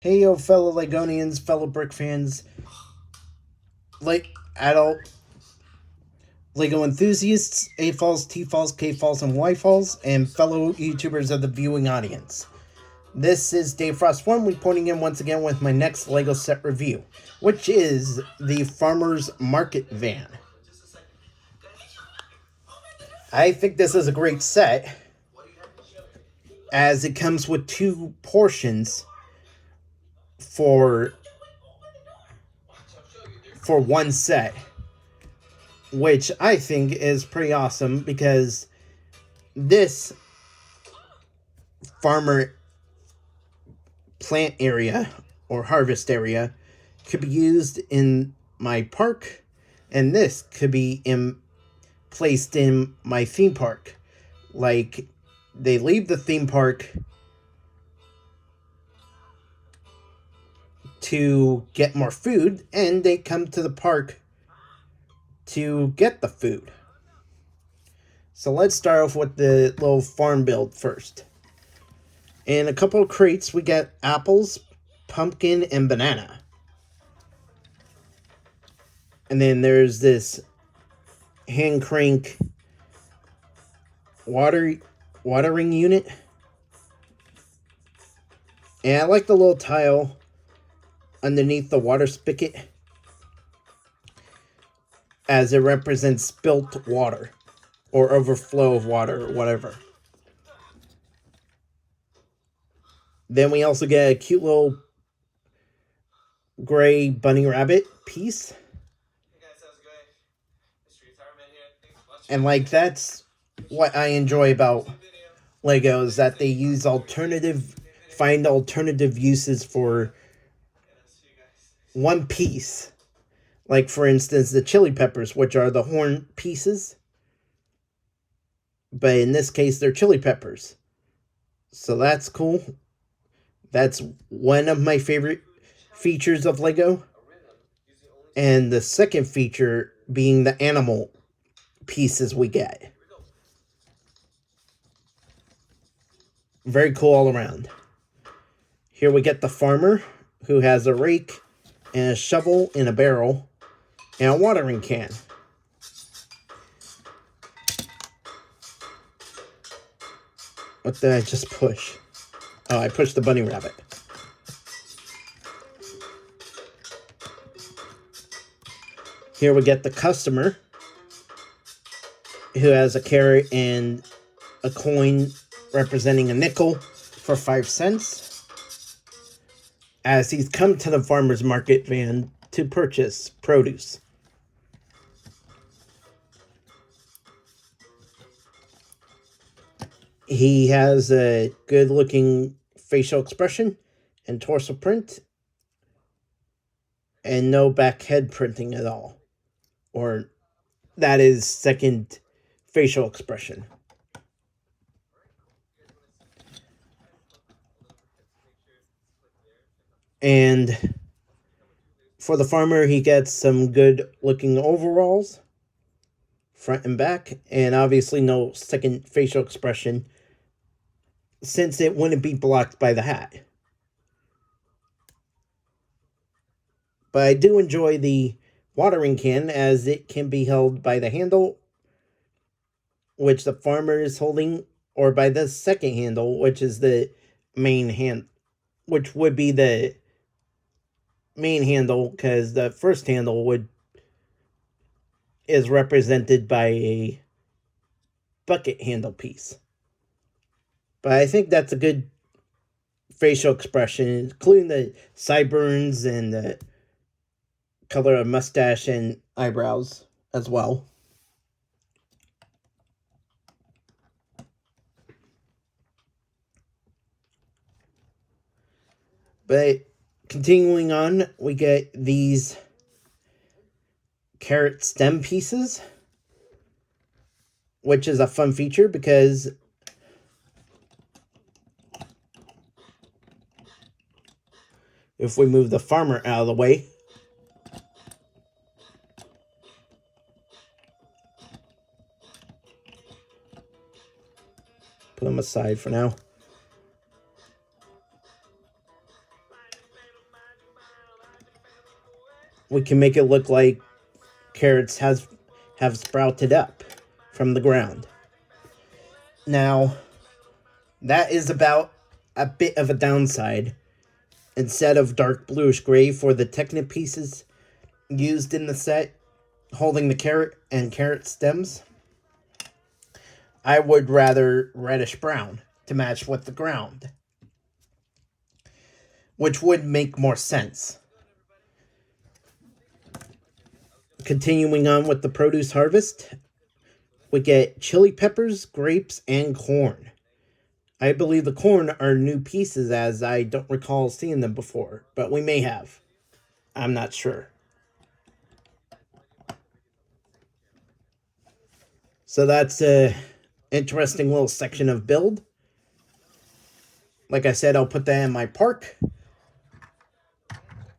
Hey yo, fellow Legonians, fellow Brick fans, like adult Lego enthusiasts, A Falls, T Falls, K Falls, and Y Falls, and fellow YouTubers of the viewing audience. This is Dave Frost 1 reporting in once again with my next Lego set review, which is the Farmer's Market Van. I think this is a great set, as it comes with two portions for one set, which I think is pretty awesome because this farmer plant area or harvest area could be used in my park, and this could be placed in my theme park. Like, they leave the theme park to get more food, and they come to the park to get the food. So let's start off with the little farm build first. In a couple of crates, we get apples, pumpkin, and banana. And then there's this hand crank watering unit. And I like the little tile underneath the water spigot, as it represents spilt water or overflow of water or whatever. Then we also get a cute little gray bunny rabbit piece. And like, that's what I enjoy about Lego, is that they find alternative uses for one piece. Like, for instance, the chili peppers, which are the horn pieces. But in this case, they're chili peppers. So that's cool. That's one of my favorite features of Lego. And the second feature being the animal pieces we get. Very cool all around. Here we get the farmer, who has a rake and a shovel in a barrel and a watering can. What did I just push? Oh, I pushed the bunny rabbit. Here we get the customer, who has a carrot and a coin representing a nickel for 5 cents, as he's come to the farmer's market van to purchase produce. He has a good looking facial expression and torso print, and no back head printing at all. Or that is second facial expression. And for the farmer, he gets some good looking overalls, front and back, and obviously no second facial expression, since it wouldn't be blocked by the hat. But I do enjoy the watering can, as it can be held by the handle, which the farmer is holding, or by the second handle, which is the main hand, which would be the main handle, because the first handle is represented by a bucket handle piece. But I think that's a good facial expression, including the sideburns and the color of mustache and eyebrows as well. But continuing on, we get these carrot stem pieces, which is a fun feature because if we move the farmer out of the way, put him aside for now. we can make it look like carrots have sprouted up from the ground. Now, that is about a bit of a downside. Instead of dark bluish gray for the Technip pieces used in the set, holding the carrot and carrot stems, I would rather reddish brown to match with the ground, which would make more sense. Continuing on with the produce harvest, we get chili peppers, grapes, and corn. I believe the corn are new pieces, as I don't recall seeing them before, but we may have. I'm not sure. So that's a interesting little section of build. Like I said, I'll put that in my park,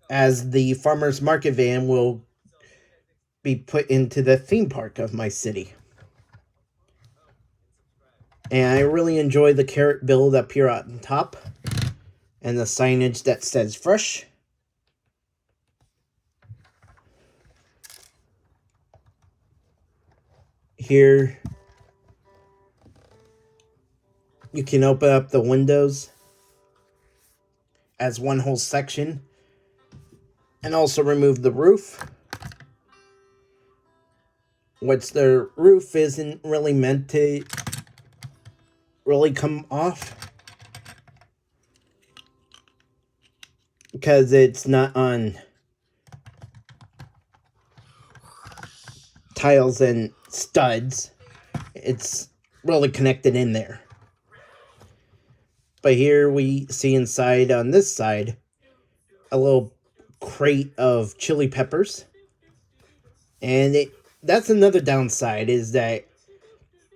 as the farmer's market van will be put into the theme park of my city. And I really enjoy the carrot build up here on top, and the signage that says fresh. Here, you can open up the windows as one whole section, and also remove the roof, which the roof isn't really meant to really come off, because it's not on tiles and studs. It's really connected in there. But here we see inside, on this side, a little crate of chili peppers. And that's another downside, is that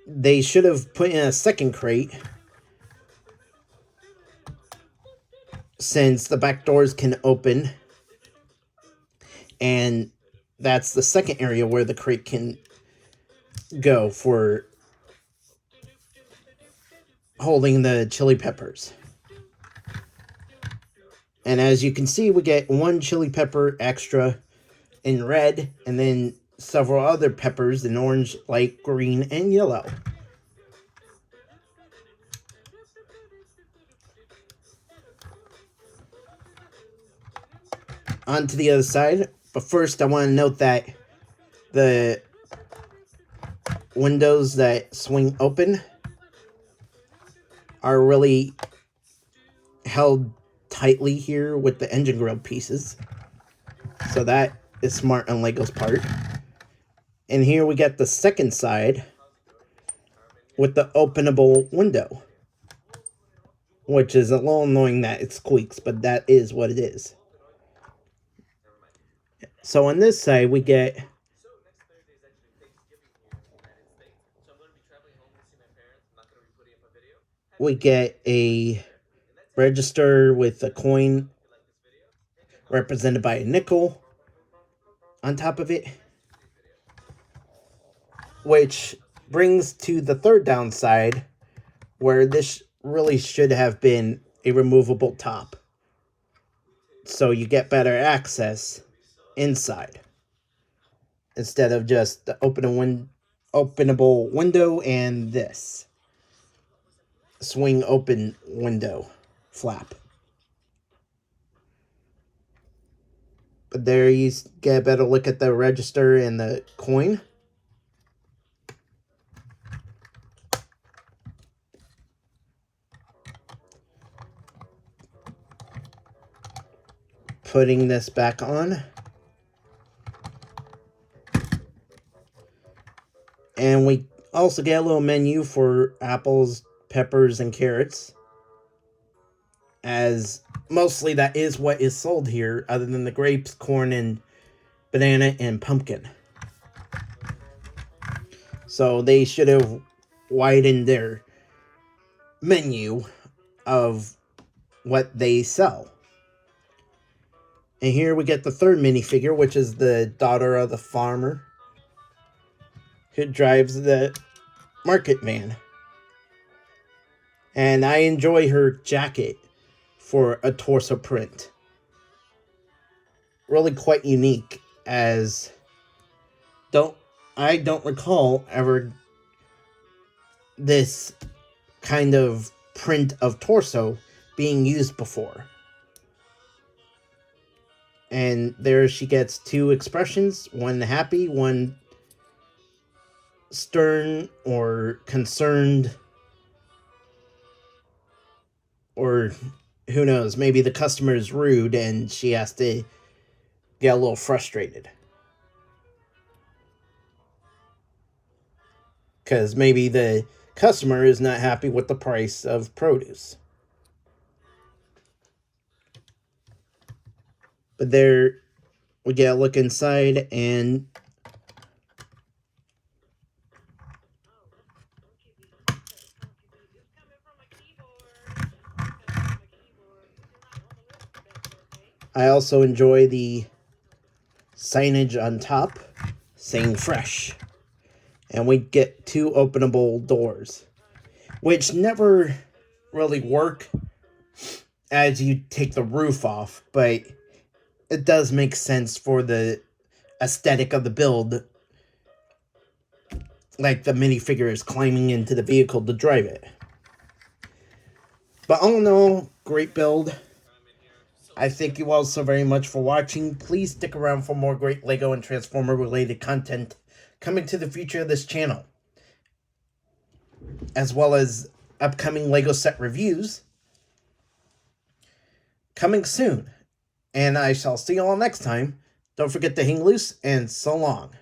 they should have put in a second crate, since the back doors can open, and that's the second area where the crate can go for holding the chili peppers. And as you can see, we get one chili pepper extra in red, and then several other peppers in orange, light green, and yellow. On to the other side, but first I want to note that the windows that swing open are really held tightly here with the engine grill pieces. So that is smart on LEGO's part. And here we get the second side with the openable window, which is a little annoying that it squeaks, but that is what it is. So on this side we get a register with a coin represented by a nickel on top of it, which brings to the third downside, where this really should have been a removable top, so you get better access inside instead of just the openable window and this swing open window flap. But there you get a better look at the register and the coin. Putting this back on. And we also get a little menu for apples, peppers, and carrots, as mostly that is what is sold here, other than the grapes, corn, and banana, and pumpkin. So they should have widened their menu of what they sell. And here we get the third minifigure, which is the daughter of the farmer who drives the market van. And I enjoy her jacket for a torso print. Really quite unique as I don't recall ever this kind of print of torso being used before. And there she gets two expressions, one happy, one stern or concerned, or who knows, maybe the customer is rude and she has to get a little frustrated. Because maybe the customer is not happy with the price of produce. But there we get a look inside, and I also enjoy the signage on top saying fresh. And we get two openable doors, which never really work as you take the roof off, but it does make sense for the aesthetic of the build, like the minifigure is climbing into the vehicle to drive it. But all in all, great build. I thank you all so very much for watching. Please stick around for more great LEGO and Transformer related content coming to the future of this channel, as well as upcoming LEGO set reviews coming soon. And I shall see you all next time. Don't forget to hang loose, and so long.